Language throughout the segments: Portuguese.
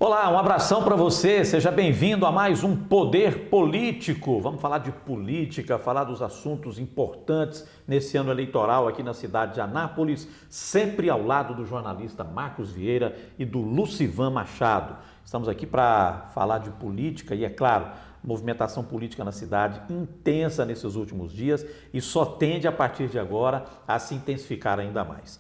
Olá, um abração para você, seja bem-vindo a mais um Poder Político. Vamos falar de política, falar dos assuntos importantes nesse ano eleitoral aqui na cidade de Anápolis, sempre ao lado do jornalista Marcos Vieira e do Lucivan Machado. Estamos aqui para falar de política e, é claro, movimentação política na cidade intensa nesses últimos dias e só tende a partir de agora a se intensificar ainda mais.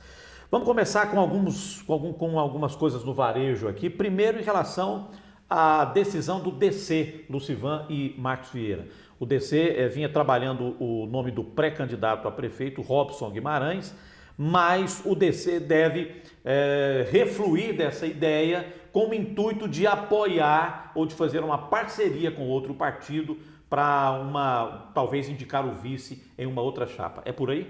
Vamos começar com algumas coisas no varejo aqui. Primeiro, em relação à decisão do DC, Lucivan e Marcos Vieira. O DC vinha trabalhando o nome do pré-candidato a prefeito, Robson Guimarães, mas o DC deve refluir dessa ideia com o intuito de apoiar ou de fazer uma parceria com outro partido para talvez indicar o vice em uma outra chapa. É por aí?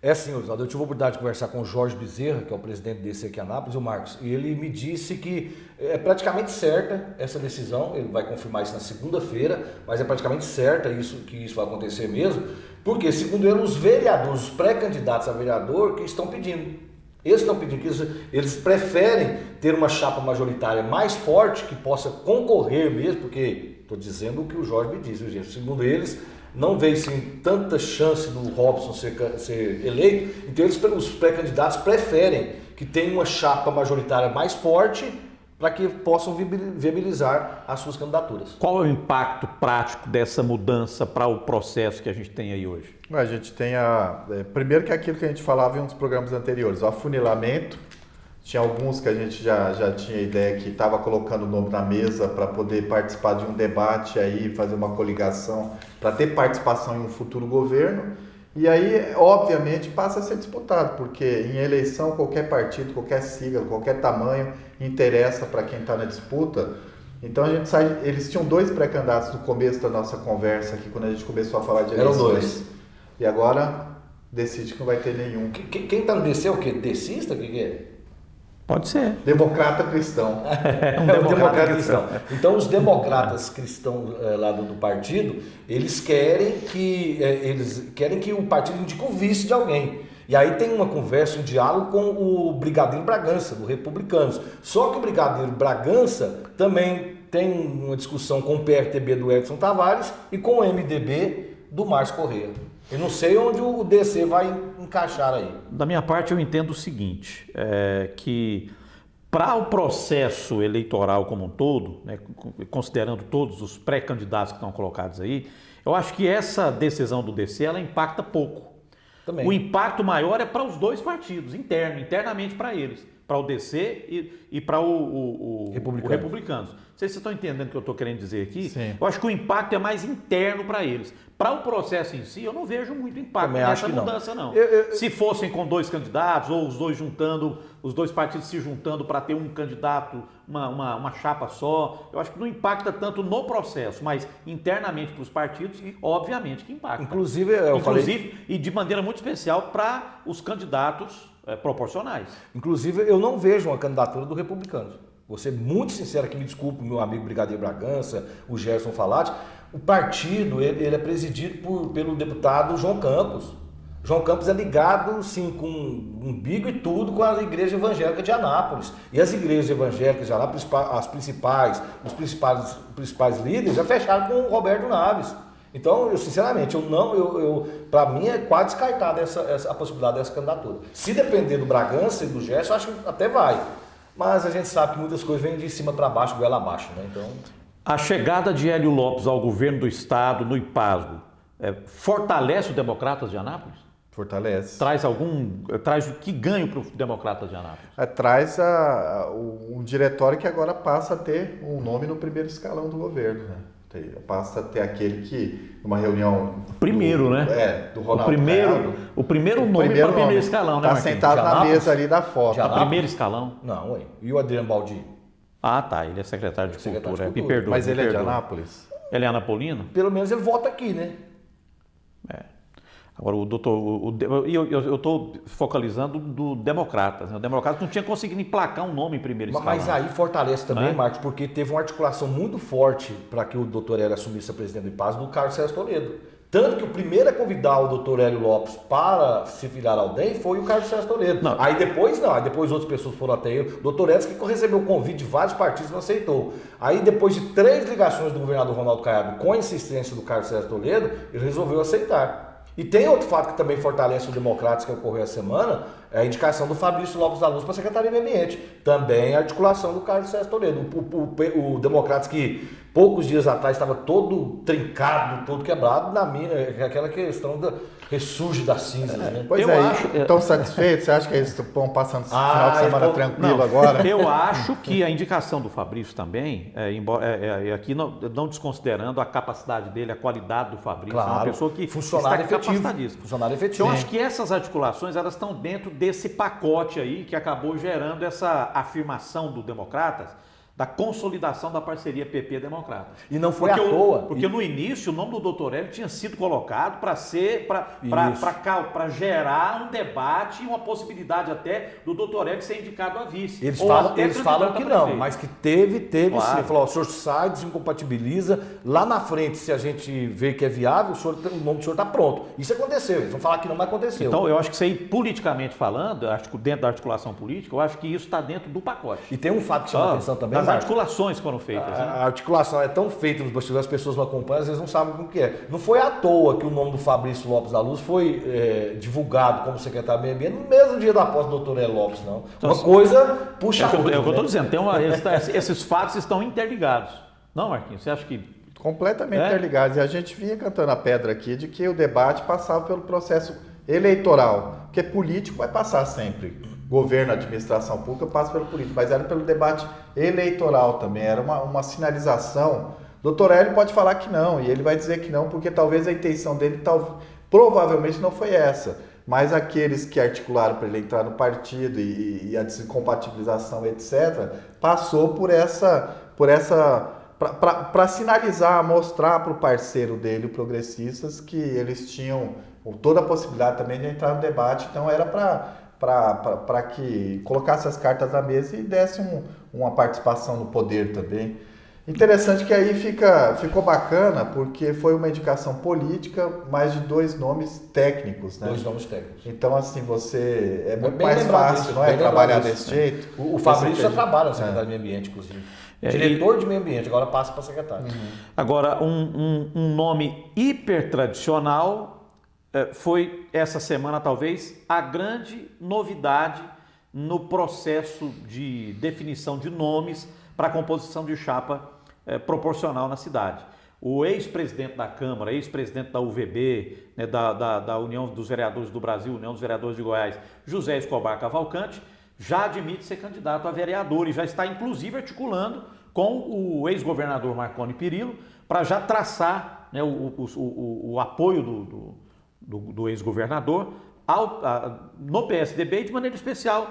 É sim, Oswaldo. Eu tive a oportunidade de conversar com o Jorge Bezerra, que é o presidente desse aqui em Anápolis, o Marcos, e ele me disse que é praticamente certa essa decisão, ele vai confirmar isso na segunda-feira, mas é praticamente certa que isso vai acontecer mesmo, porque, segundo ele, os vereadores, os pré-candidatos a vereador que estão pedindo. Eles estão pedindo que eles preferem ter uma chapa majoritária mais forte, que possa concorrer mesmo, porque estou dizendo o que o Jorge me disse, gente. Segundo eles, não veio sim tanta chance do Robson ser eleito, então os pré-candidatos preferem que tenha uma chapa majoritária mais forte para que possam viabilizar as suas candidaturas. Qual é o impacto prático dessa mudança para o processo que a gente tem aí hoje? A gente tem primeiro que é aquilo que a gente falava em um dos programas anteriores, o afunilamento. Tinha alguns que a gente já tinha ideia que estava colocando o nome na mesa para poder participar de um debate aí, fazer uma coligação, para ter participação em um futuro governo. E aí, obviamente, passa a ser disputado, porque em eleição qualquer partido, qualquer sigla, qualquer tamanho interessa para quem está na disputa. Então a gente sai, eles tinham 2 pré-candidatos no começo da nossa conversa aqui, quando a gente começou a falar de eleições. Eram 2. E agora decide que não vai ter nenhum. Quem está no DC é o quê? Decista? O que é? Pode ser. Democrata cristão. É um democrata cristão. Então, os democratas cristãos lá do partido, eles querem que o partido indique o vice de alguém. E aí tem uma conversa, um diálogo com o Brigadeiro Bragança, do Republicanos. Só que o Brigadeiro Bragança também tem uma discussão com o PRTB do Edson Tavares e com o MDB do Márcio Correia. Eu não sei onde o DC vai encaixar aí. Da minha parte, eu entendo o seguinte, que para o processo eleitoral como um todo, né, considerando todos os pré-candidatos que estão colocados aí, eu acho que essa decisão do DC, ela impacta pouco. Também. O impacto maior é para os 2 partidos, internamente para eles, para o DC e para o Republicanos. Não sei se vocês estão entendendo o que eu estou querendo dizer aqui. Sim. Eu acho que o impacto é mais interno para eles. Para o processo em si, eu não vejo muito impacto nessa mudança, não. Se fossem com 2 candidatos, ou os dois partidos se juntando para ter um candidato, uma chapa só, eu acho que não impacta tanto no processo, mas internamente para os partidos, obviamente que impacta. Inclusive, e de maneira muito especial para os candidatos proporcionais. Inclusive, eu não vejo uma candidatura do Republicanos. Vou ser muito sincero aqui, me desculpe, meu amigo Brigadeiro Bragança, o Gerson Falati. O partido ele é presidido pelo deputado João Campos. João Campos é ligado, sim, com umbigo e tudo com a igreja evangélica de Anápolis. E as igrejas evangélicas de Anápolis, os principais líderes já fecharam com o Roberto Naves. Então, eu sinceramente, para mim é quase descartada a possibilidade dessa candidatura. Se depender do Bragança e do Gerson, eu acho que até vai. Mas a gente sabe que muitas coisas vêm de cima para baixo, goela abaixo, né? Então... A chegada de Hélio Lopes ao governo do estado, no IPASGO, fortalece os democratas de Anápolis? Fortalece. Traz o que ganho para os democratas de Anápolis? Traz um diretório que agora passa a ter um nome no primeiro escalão do governo, né? Passa a ter aquele que, numa reunião... Primeiro, né? Do Ronaldo o primeiro nome para o primeiro escalão, né, Está Marquinhos? sentado na mesa ali da foto. O primeiro escalão? Não, ué. E o Adriano Baldi? Ah, tá. Ele é secretário de Cultura. Me perdoa. Mas ele é de Anápolis? Ele é anapolino? Pelo menos ele vota aqui, né? Agora, eu estou focalizando do Democratas. Né? O Democratas não tinha conseguido emplacar um nome em primeiro escalão. Mas aí fortalece também, Marcos, porque teve uma articulação muito forte para que o doutor Hélio assumisse a presidência do IPASGO do Carlos César Toledo. Tanto que o primeiro a convidar o doutor Hélio Lopes para se filiar ao DEM foi o Carlos César Toledo. Não. Aí depois outras pessoas foram até ele. O doutor Hélio que recebeu o convite de vários partidos e não aceitou. Aí depois de 3 ligações do governador Ronaldo Caiado com a insistência do Carlos César Toledo, ele resolveu aceitar. E tem outro fato que também fortalece o Democratas que ocorreu essa semana, é a indicação do Fabrício Lopes da Luz para a Secretaria do Meio Ambiente. Também a articulação do Carlos César Toledo. O Democratas que poucos dias atrás estava todo trincado, todo quebrado, na minha, aquela questão da ressurge das cinzas. Né? Pois estão satisfeitos? Você acha que eles estão passando esse final de semana tranquilo agora? Eu acho que a indicação do Fabrício também, aqui não desconsiderando a capacidade dele, a qualidade do Fabrício, é uma pessoa que funcionário está efetivo. capacitadíssima. Funcionário efetivo. Eu acho que essas articulações elas estão dentro desse pacote aí que acabou gerando essa afirmação do Democratas da consolidação da parceria PP-Democrata. E não foi à toa. Porque no início o nome do Dr. Hélio tinha sido colocado para gerar um debate e uma possibilidade até do Dr. Hélio ser indicado a vice. Eles falam que não, mas que teve claro. Sim. Falou, o senhor sai, desincompatibiliza, lá na frente, se a gente vê que é viável, o nome do senhor está pronto. Isso aconteceu, eles vão falar que não, mas aconteceu. Então eu acho que isso aí, politicamente falando, acho que dentro da articulação política, eu acho que isso está dentro do pacote. E tem um fato que chama atenção também, as articulações foram feitas. A articulação é tão feita nos bastidores, as pessoas não acompanham, às vezes não sabem como que é. Não foi à toa que o nome do Fabrício Lopes da Luz foi divulgado como secretário do Meio Ambiente no mesmo dia da posse do Dr. Hélio Lopes, não. Então, uma coisa puxa a outra. É o que eu estou dizendo, esses fatos estão interligados. Não, Marquinhos, você acha que... Completamente interligados. E a gente vinha cantando a pedra aqui de que o debate passava pelo processo eleitoral, porque político vai passar sempre. Governo, administração pública passa pelo político, mas era pelo debate eleitoral também, era uma sinalização. Doutor Hélio pode falar que não, e ele vai dizer que não, porque talvez a intenção dele provavelmente não foi essa, mas aqueles que articularam para ele entrar no partido e a desincompatibilização, etc., passou por essa para sinalizar, mostrar para o parceiro dele, o Progressistas, que eles tinham toda a possibilidade também de entrar no debate, então era para que colocasse as cartas na mesa e desse uma participação no poder também. Interessante que aí ficou bacana, porque foi uma indicação política, mas de 2 nomes técnicos, né? 2 nomes técnicos. Então, assim, é muito mais fácil, não é? Trabalhar desse jeito. O Fabrício já trabalha na Secretaria do Meio Ambiente, inclusive. Diretor de Meio Ambiente, agora passa para secretário. Agora, um nome hiper tradicional foi essa semana talvez a grande novidade no processo de definição de nomes para a composição de chapa proporcional na cidade. O ex-presidente da Câmara, ex-presidente da UVB, né, da União dos Vereadores do Brasil, União dos Vereadores de Goiás, José Escobar Cavalcante, já admite ser candidato a vereador e já está inclusive articulando com o ex-governador Marconi Perillo para já traçar, né, o apoio do ex-governador no PSDB e de maneira especial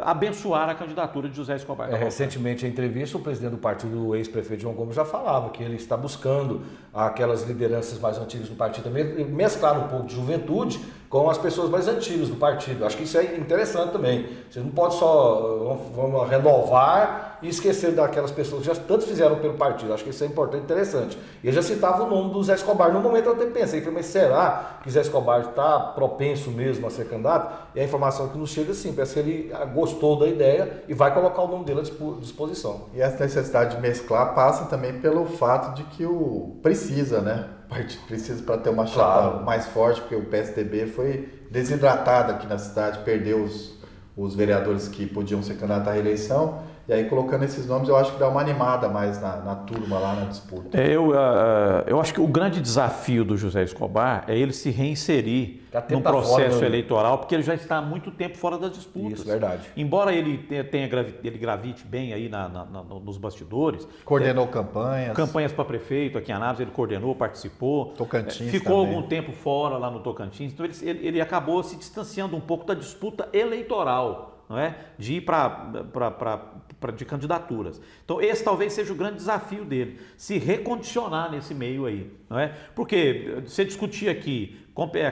abençoar a candidatura de José Escobar. Recentemente, em entrevista, o presidente do partido, o ex-prefeito João Gomes, já falava que ele está buscando aquelas lideranças mais antigas do partido, mesclar um pouco de juventude com as pessoas mais antigas do partido. Acho que isso é interessante também. Você não pode só vamos renovar e esquecer daquelas pessoas que já tanto fizeram pelo partido. Acho que isso é importante e interessante. E ele já citava o nome do Zé Escobar. No momento eu até pensei, mas será que Zé Escobar está propenso mesmo a ser candidato? E a informação que nos chega sim, parece que ele gostou da ideia e vai colocar o nome dele à disposição. E essa necessidade de mesclar passa também pelo fato de que precisa, né? O partido precisa para ter uma chapa mais forte, porque o PSDB foi desidratado aqui na cidade, perdeu os vereadores que podiam ser candidatos à reeleição. E aí, colocando esses nomes, eu acho que dá uma animada mais na turma lá na disputa. Eu acho que o grande desafio do José Escobar é ele se reinserir num processo eleitoral, porque ele já está há muito tempo fora das disputas. Isso, verdade. Embora ele gravite bem aí nos bastidores. Coordenou campanhas. Campanhas para prefeito aqui em Anápolis, ele coordenou, participou. Tocantins ficou também. Algum tempo fora lá no Tocantins. Então ele acabou se distanciando um pouco da disputa eleitoral, não é? De ir de candidaturas. Então esse talvez seja o grande desafio dele, se recondicionar nesse meio aí, não é? Porque você discutir aqui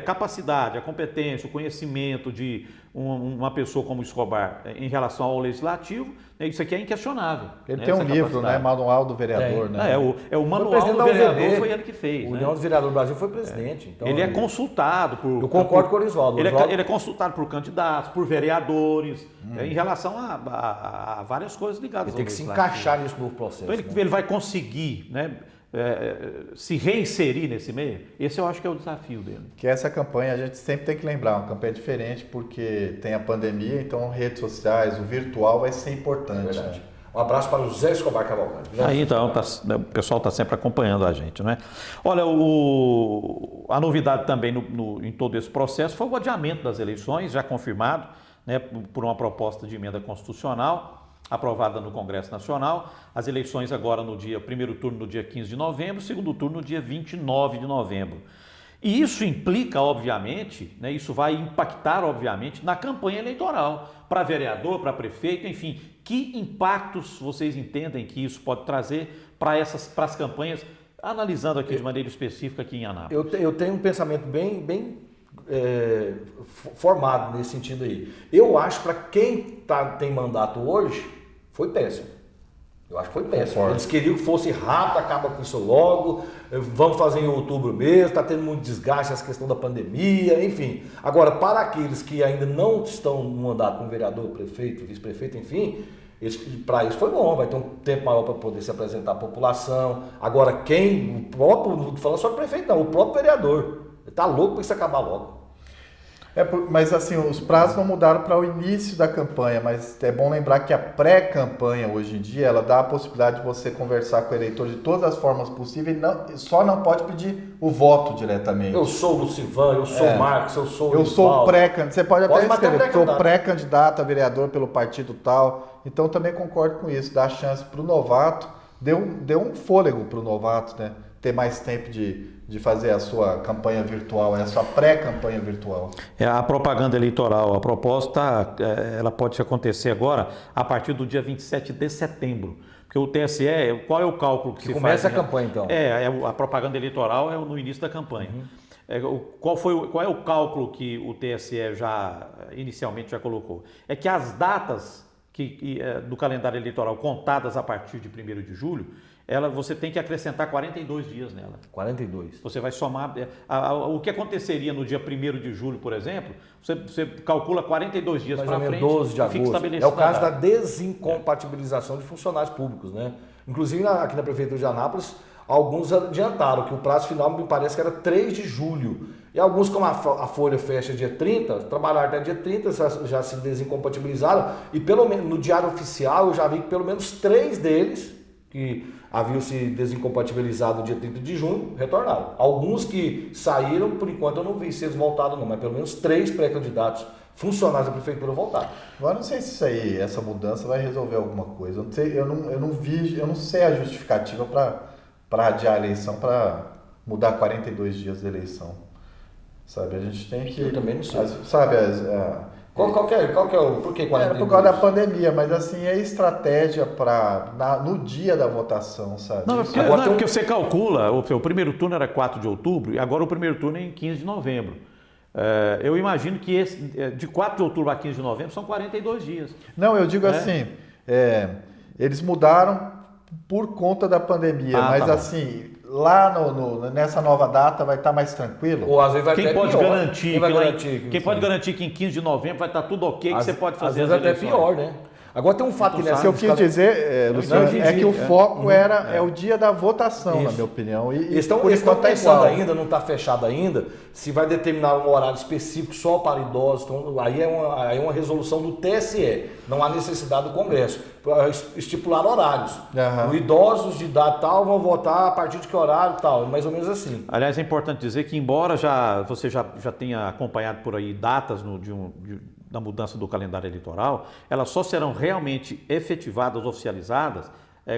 capacidade, a competência, o conhecimento de uma pessoa como o Escobar em relação ao legislativo, isso aqui é inquestionável. Ele tem um livro, né? Manual do Vereador, né? O manual do vereador foi ele que fez. O União dos Vereadores do Brasil foi presidente. Então, ele é consultado por... Eu concordo com o Orisvaldo. Ele é consultado por candidatos, por vereadores, em relação a várias coisas ligadas ao legislativo. Ele tem que se encaixar nesse novo processo. Então ele vai conseguir, né? Se reinserir nesse meio, esse eu acho que é o desafio dele. Que essa campanha a gente sempre tem que lembrar, uma campanha diferente porque tem a pandemia, então redes sociais, o virtual vai ser importante. É verdade. Um abraço para o José Escobar Cavalcante. Aí então, o pessoal está sempre acompanhando a gente, né? Olha, a novidade também em todo esse processo foi o adiamento das eleições, já confirmado, né, por uma proposta de emenda constitucional aprovada no Congresso Nacional. As eleições agora primeiro turno no dia 15 de novembro, segundo turno no dia 29 de novembro. E isso implica, obviamente, né, isso vai impactar, obviamente, na campanha eleitoral, para vereador, para prefeito, enfim. Que impactos vocês entendem que isso pode trazer para as campanhas, analisando aqui de maneira específica aqui em Anápolis? Eu tenho um pensamento bem formado nesse sentido aí. Eu acho que para quem tem mandato hoje, foi péssimo. Eu acho que foi péssimo. Eles queriam que fosse rápido, acaba com isso logo, vamos fazer em outubro mesmo, está tendo muito desgaste essa questão da pandemia, enfim. Agora, para aqueles que ainda não estão no mandato como vereador, prefeito, vice-prefeito, enfim, para isso foi bom, vai ter um tempo maior para poder se apresentar à população. Agora, não falando só do prefeito não, o próprio vereador, está louco para isso acabar logo. Mas assim, os prazos não mudaram para o início da campanha, mas é bom lembrar que a pré-campanha hoje em dia, ela dá a possibilidade de você conversar com o eleitor de todas as formas possíveis, só não pode pedir o voto diretamente. Eu sou o Lucivan, eu sou o Marcos, eu sou o Eu sou pré-candidato, você pode até escrever, sou pré-candidato a vereador pelo partido tal, então também concordo com isso, dá chance para o novato, deu um fôlego para o novato, né? Ter mais tempo de fazer a sua campanha virtual, a sua pré-campanha virtual. A propaganda eleitoral, a proposta, ela pode acontecer agora a partir do dia 27 de setembro. Porque o TSE, qual é o cálculo que se começa faz? A campanha, então. A propaganda eleitoral é no início da campanha. Qual é o cálculo que o TSE inicialmente já colocou? É que as datas do calendário eleitoral contadas a partir de 1º de julho, você tem que acrescentar 42 dias nela. 42. Você vai somar... O que aconteceria no dia 1º de julho, por exemplo, você calcula 42 dias para frente. 12 de agosto. É o caso da desincompatibilização de funcionários públicos, né? Inclusive, aqui na Prefeitura de Anápolis, alguns adiantaram que o prazo final me parece que era 3 de julho. E alguns, como a folha fecha dia 30, trabalharam até dia 30, já se desincompatibilizaram. E pelo menos no diário oficial eu já vi que pelo menos 3 deles, que haviam se desincompatibilizado no dia 30 de junho, retornaram. Alguns que saíram, por enquanto eu não vi se eles voltaram não, mas pelo menos 3 pré-candidatos funcionários da Prefeitura voltaram. Agora não sei se essa mudança vai resolver alguma coisa. Eu não sei a justificativa para adiar a eleição, para mudar 42 dias da eleição. Sabe, a gente tem que... Eu também não sei. Qual que é o... Por que 42? Era por causa da pandemia, mas assim, é estratégia no dia da votação, sabe? Não, porque você calcula, o primeiro turno era 4 de outubro e agora o primeiro turno é em 15 de novembro. Eu imagino que de 4 de outubro a 15 de novembro são 42 dias. Não, eu digo assim, eles mudaram por conta da pandemia, mas tá assim... Lá nessa nova data vai estar mais tranquilo? Ou às vezes vai Quem pode pior. Quem pode garantir que em 15 de novembro vai estar tudo ok, que você pode fazer às vezes até pior, né? Agora tem um fato nessa... O que eu quis dizer, Luciano, que o foco é o dia da votação, isso. Na minha opinião. Eles estão pensando ainda, não está fechado ainda, se vai determinar um horário específico só para idosos. Então, aí é uma resolução do TSE, não há necessidade do Congresso. Estipular horários. Os idosos de idade tal vão votar a partir de que horário tal, mais ou menos assim. Aliás, é importante dizer que, embora você já tenha acompanhado por aí datas da mudança do calendário eleitoral, elas só serão realmente efetivadas, oficializadas,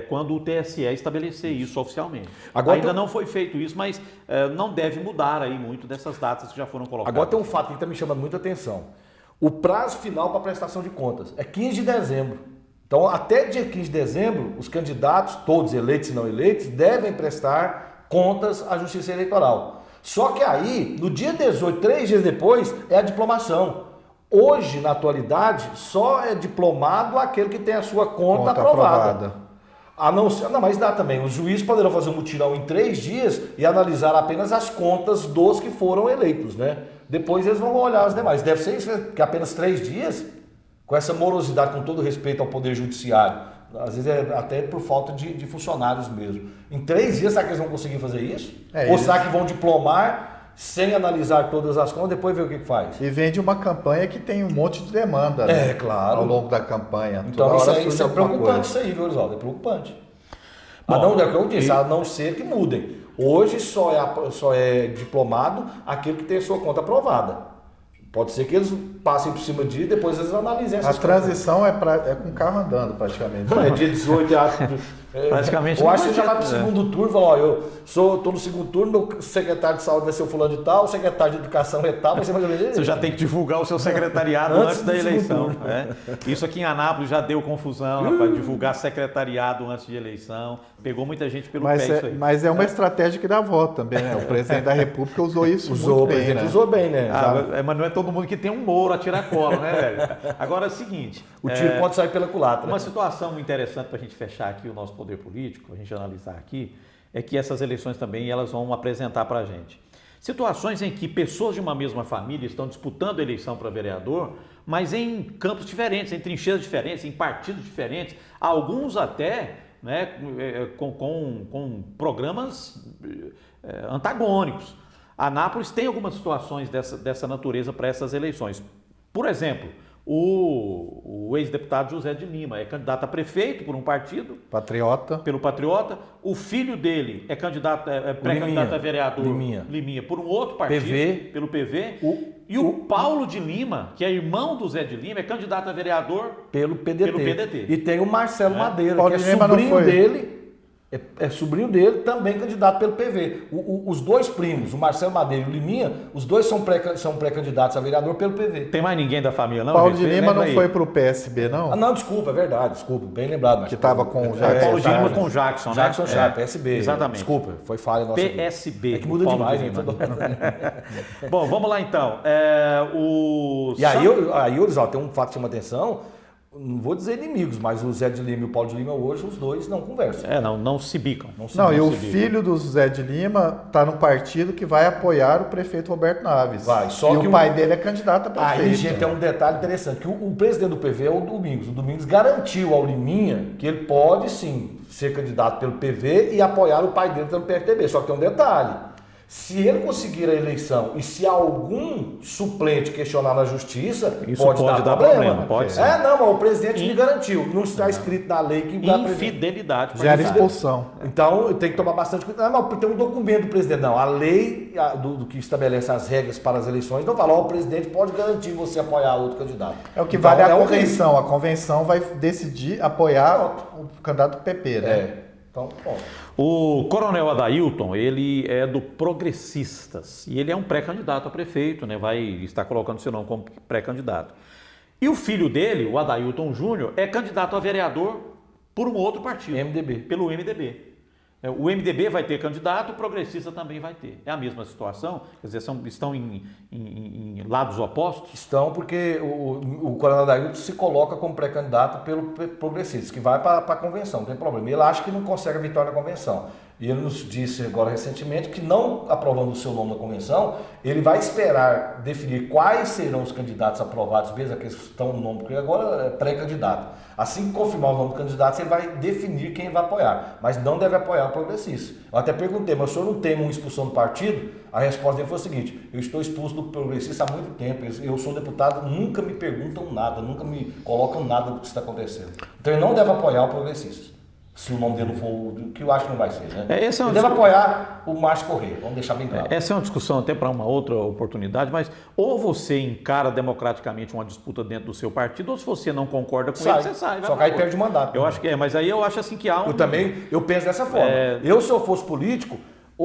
quando o TSE estabelecer isso oficialmente. Ainda não foi feito isso, mas não deve mudar aí muito dessas datas que já foram colocadas. Agora tem um fato que está me chamando muita atenção. O prazo final para prestação de contas é 15 de dezembro. Então, até dia 15 de dezembro, os candidatos, todos eleitos e não eleitos, devem prestar contas à Justiça Eleitoral. Só que aí, no dia 18, 3 dias depois, é a diplomação. Hoje, na atualidade, só é diplomado aquele que tem a sua conta aprovada. A não ser, não, mas dá também. Os juízes poderão fazer um mutirão em 3 dias e analisar apenas as contas dos que foram eleitos, né? Depois eles vão olhar as demais. Deve ser isso, que apenas 3 dias, com essa morosidade, com todo respeito ao Poder Judiciário. Às vezes é até por falta de funcionários mesmo. Em 3 dias, será que eles vão conseguir fazer isso? Ou será que vão diplomar sem analisar todas as contas, depois ver o que faz? E vem de uma campanha que tem um monte de demanda, né? Claro. Ao longo da campanha. Então isso é preocupante, isso aí, viu, Oswaldo? É preocupante. Bom, não, é o que eu disse, a não ser que mudem. Hoje só é diplomado aquele que tem a sua conta aprovada. Pode ser que eles passem por cima disso e depois eles analisem essas coisas. A transição é com o carro andando, praticamente. É dia 18, praticamente. Eu acho que você já vai para o segundo turno e fala, ó, eu estou no segundo turno, meu secretário de saúde vai ser o fulano de tal, o secretário de educação é tal, vai ser mais ou menos. Você já tem que divulgar o seu secretariado antes da eleição. Isso aqui em Anápolis já deu confusão, para divulgar secretariado antes de eleição. Pegou muita gente pelo pé isso aí. Mas é uma estratégia que dá voto também, né? O presidente da República usou isso muito bem, né? Usou bem, né? Mas não é todo mundo que tem um Moro a tirar cola, né, velho? Agora é o seguinte... O tiro pode sair pela culatra. Uma situação interessante para a gente fechar aqui o nosso poder político, a gente analisar aqui, é que essas eleições também elas vão apresentar para a gente situações em que pessoas de uma mesma família estão disputando a eleição para vereador, mas em campos diferentes, em trincheiras diferentes, em partidos diferentes, alguns até, né, com programas antagônicos. Anápolis tem algumas situações dessa natureza para essas eleições. Por exemplo, o ex-deputado José de Lima é candidato a prefeito por um partido. Patriota. Pelo Patriota. O filho dele é pré-candidato a vereador. Liminha. Por um outro partido. PV. Pelo PV. E o Paulo de Lima, que é irmão do Zé de Lima, é candidato a vereador pelo PDT. E tem o Marcelo Madeira, Paulo que é sobrinho dele. É sobrinho dele, também candidato pelo PV. Os dois primos, o Marcelo Madeira e o Liminha, os dois são pré-candidatos a vereador pelo PV. Tem mais ninguém da família, não? Paulo de Lima não foi pro PSB, não? Não, desculpa, é verdade, desculpa, bem lembrado. Que estava com o Jackson. Paulo de Lima com o Jackson, né? Jackson Chá, PSB. Exatamente. Desculpa, foi falha nossa. PSB. É que muda demais, hein? Bom, vamos lá então. Aí, Orizal, tem um fato que chama atenção. Não vou dizer inimigos, mas o Zé de Lima e o Paulo de Lima hoje, os dois não conversam. Não se bicam. E o filho do Zé de Lima está no partido que vai apoiar o prefeito Roberto Naves. Só que o pai dele é candidato a prefeito. Aí, gente, tem um detalhe interessante, que o presidente do PV é o Domingos. O Domingos garantiu ao Liminha que ele pode, sim, ser candidato pelo PV e apoiar o pai dele pelo PRTB. Só que tem um detalhe. Se ele conseguir a eleição e se algum suplente questionar na justiça, isso pode dar problema. Pode ser. Mas o presidente me garantiu. Não está escrito na lei que infidelidade. Gera expulsão. Então tem que tomar bastante cuidado. Mas tem um documento do presidente. Não, a lei do que estabelece as regras para as eleições não fala, o presidente pode garantir você apoiar outro candidato. É o que vale a convenção. A convenção vai decidir apoiar o candidato do PP, né? Então, bom. O coronel Adailton, ele é do Progressistas e ele é um pré-candidato a prefeito, né? Vai estar colocando seu nome como pré-candidato. E o filho dele, o Adailton Júnior, é candidato a vereador por um outro partido. MDB. Pelo MDB. O MDB vai ter candidato, o Progressista também vai ter. É a mesma situação? Quer dizer, estão em lados opostos? Estão, porque o coronel Adailton se coloca como pré-candidato pelo Progressista, que vai para a convenção, não tem problema. Ele acha que não consegue a vitória na convenção. E ele nos disse agora recentemente que, não aprovando o seu nome na convenção, ele vai esperar definir quais serão os candidatos aprovados, mesmo aqueles que estão no nome, porque agora é pré-candidato. Assim que confirmar o nome do candidato, ele vai definir quem vai apoiar, mas não deve apoiar o Progressista. Eu até perguntei, mas o senhor não teme uma expulsão do partido? A resposta dele foi a seguinte: eu estou expulso do Progressista há muito tempo, eu sou deputado, nunca me perguntam nada, nunca me colocam nada do que está acontecendo. Então ele não deve apoiar o Progressista. Se o nome dele não for o que eu acho que não vai ser, né? Ele deve apoiar o Márcio Correia, vamos deixar bem claro. Essa é uma discussão até para uma outra oportunidade, mas ou você encara democraticamente uma disputa dentro do seu partido, ou se você não concorda com ele, você sai. Só que aí perde o mandato. Eu acho que mas aí eu acho assim que há um... Eu penso dessa forma. Se eu fosse político,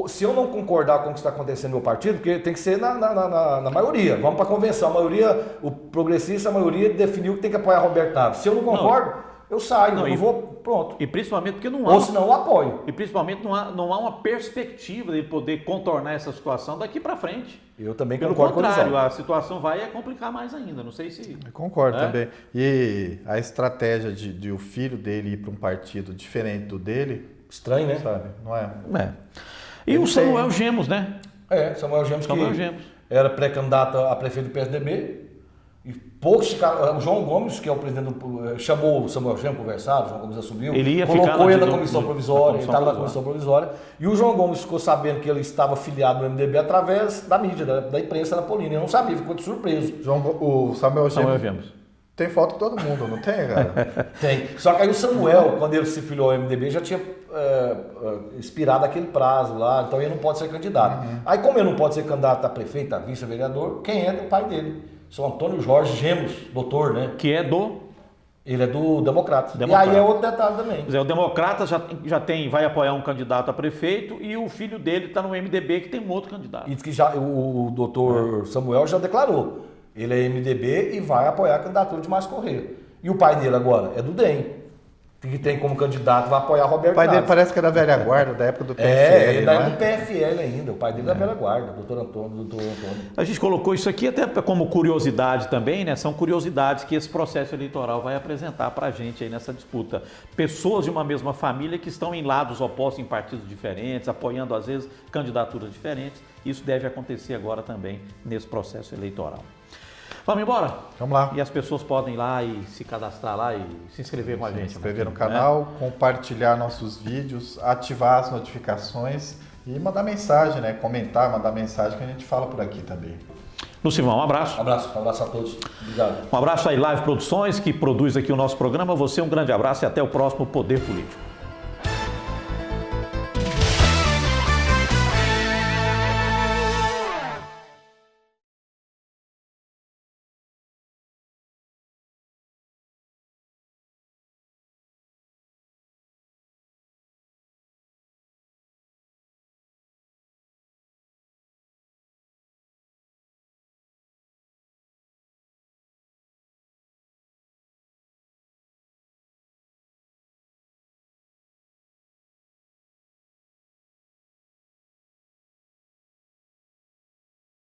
se eu não concordar com o que está acontecendo no meu partido, porque tem que ser na maioria, vamos para a convenção, a maioria, o progressista, a maioria definiu que tem que apoiar Roberto Naves. Se eu não concordo, eu saio, eu não vou... pronto. E principalmente porque não há... Ou senão eu apoio. E principalmente não há uma perspectiva de poder contornar essa situação daqui para frente. Eu também Pelo concordo com contrário, isso. a situação vai complicar mais ainda. Não sei se... Eu concordo É? também. E a estratégia de o filho dele ir para um partido diferente do dele, Estranho, né? sabe? Não é? É. E o Samuel Gemos, né? Samuel Gemos, Samuel que Gemos. era pré-candidato a prefeito do PSDB. E poucos ficaram. O João Gomes, que é o presidente, chamou o Samuel Gemos, conversaram, o João Gomes assumiu. Ele ia ficar colocou ele na na comissão provisória, ele estava na comissão provisória. E o João Gomes ficou sabendo que ele estava filiado no MDB através da mídia, da imprensa napolina. Eu não sabia, ficou de surpreso. O Samuel Samuel Gemos Gemos. tem foto com todo mundo, não tem, cara? Tem. Só que aí o Samuel, quando ele se filiou ao MDB, já tinha expirado aquele prazo lá, então ele não pode ser candidato. Aí como ele não pode ser candidato a prefeito, a vice-vereador, quem é o pai dele? São Antônio Jorge Gemos, doutor, né? Que é do... Ele é do Democrata. Democrata. E aí é outro detalhe também. Quer dizer, o Democrata vai apoiar um candidato a prefeito e o filho dele está no MDB, que tem um outro candidato. E diz que já, o doutor Samuel já declarou. Ele é MDB e vai apoiar a candidatura de Márcio Corrêa. E o pai dele agora é do DEM, que tem como candidato, vai apoiar Roberto O pai dele Carlos. parece que é da velha guarda, da época do PFL. Ele não é do PFL ainda. O pai dele é da velha guarda, doutor Antônio. A gente colocou isso aqui até como curiosidade também, né? São curiosidades que esse processo eleitoral vai apresentar para a gente aí nessa disputa. Pessoas de uma mesma família que estão em lados opostos, em partidos diferentes, apoiando às vezes candidaturas diferentes. Isso deve acontecer agora também nesse processo eleitoral. Vamos embora? Vamos lá. E as pessoas podem ir lá e se cadastrar lá e se inscrever com a gente. Se inscrever no né? canal, compartilhar nossos vídeos, ativar as notificações e mandar mensagem, né? Comentar, mandar mensagem que a gente fala por aqui também. Lucimão, um abraço. Um abraço a todos. Obrigado. Um abraço aí, Live Produções, que produz aqui o nosso programa. Você um grande abraço e até o próximo Poder Político.